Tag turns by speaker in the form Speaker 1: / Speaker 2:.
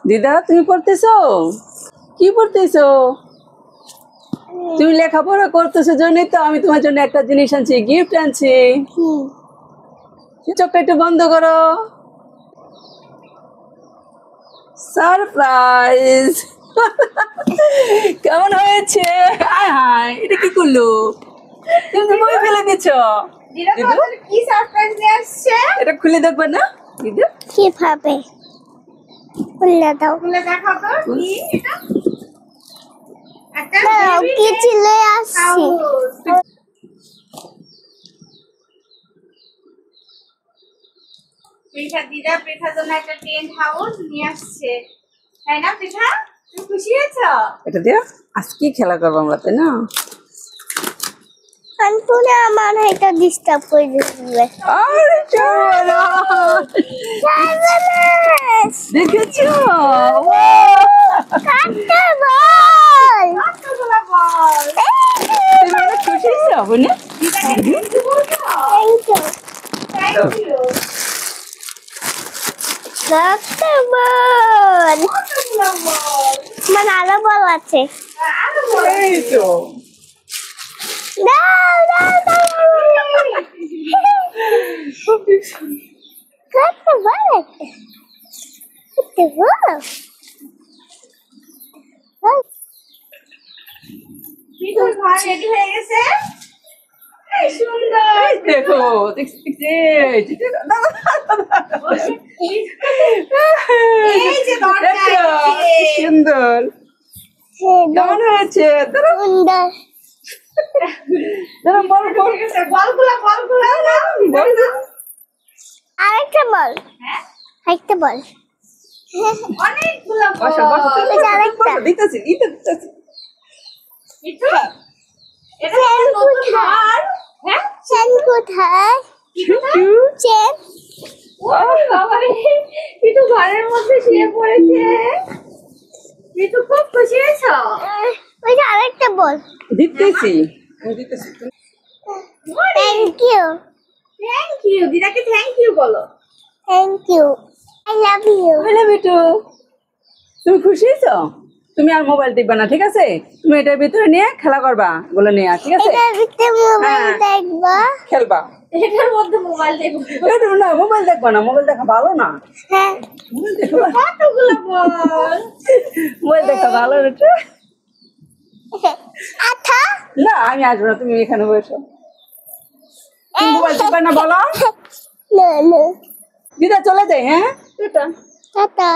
Speaker 1: দিদা তুমি পড়তেছো? কি পড়তেছো? তুমি লেখাপড়া করতেছো জন্যই তো আমি তোমার জন্য একটা জিনিস আনছি, গিফট আনছি। চোখটা একটু বন্ধ করো। সারপ্রাইজ। কেমন হয়েছে? হায় এটা কি করলো? তুমি তো বই ফেলে দিচ্ছ।
Speaker 2: কি সারপ্রাইজ নিয়ে আসছে?
Speaker 1: এটা খুলে দেখবে না দিদি?
Speaker 2: কিভাবে খুলে দাও? খুলে দেখাও তো কি এটা? একটা কি চলে আসছে? পিঠার জন্য একটা টেন্ট হাউস নিয়ে আসছে, তাই না পিঠা? তুমি খুশি হয়েছো?
Speaker 1: এটা দিয়ে আজকে খেলা করবো আমরা, তাই না?
Speaker 2: আন্টুনে আমার এটা ডিস্টার্ব করে দিবে।
Speaker 1: আরে চলো দেখেছো?
Speaker 2: কাটতে বল,
Speaker 1: কতগুলো বল। তুমি অনেক খুশি হয়েছো বোনে?
Speaker 2: Thank you thank you. কাটতে বল, কতগুলো বল, মানে আরো বল আছে।
Speaker 1: এই তো
Speaker 2: দাও দাও দাও। কাটতে বল, কাটতে বল। পিঠা ঘর রেডি হয়ে গেছে। এই সুন্দর
Speaker 1: দেখো দেখছি
Speaker 2: এই যে দরজা
Speaker 1: সুন্দর কেমন হয়েছে?
Speaker 2: সুন্দর।
Speaker 1: বলগুলো
Speaker 2: আরেকটা বল, আরেকটা বল। অনেকগুলো বল। আরেকটা
Speaker 1: দিতেছি দিতেছি।
Speaker 2: এটা নতুন ঘর। হ্যাঁ চেন কোথায়? চেন বাবারে, পিটু ঘরের মধ্যে শুয়ে পড়েছে। পিটু খুব খুশি হয়েছো? ওই যে আরেকটা বল।
Speaker 1: দিতেছি আমি দিতেছি।
Speaker 2: Thank you thank you. দিদাকে থ্যাংক ইউ বলো। Thank you, I love you.
Speaker 1: Hello Bittu, তুমি খুশি হয়েছো? তুমি আর মোবাইল টিপবা না, ঠিক আছে? তুমি এটার ভিতরে নিয়ে খেলা করবা, গুলো নিয়ে, ঠিক আছে?
Speaker 2: এটার ভিতরে মোবাইল দেখবা,
Speaker 1: খেলবা।
Speaker 2: এটার মধ্যে মোবাইল দেখবা।
Speaker 1: এটা না, মোবাইল দেখবা না, মোবাইল দেখা ভালো না।
Speaker 2: হ্যাঁ
Speaker 1: মোবাইল দেখবা,
Speaker 2: কতগুলো বল।
Speaker 1: মোবাইল দেখা ভালো না।
Speaker 2: আঠা
Speaker 1: না আমি আসবো না, তুমি এখানে বসো। তুমি মোবাইল টিপবা না বলো।
Speaker 2: না না
Speaker 1: দিদা চলে যাই, হ্যাঁ?
Speaker 2: টাটা।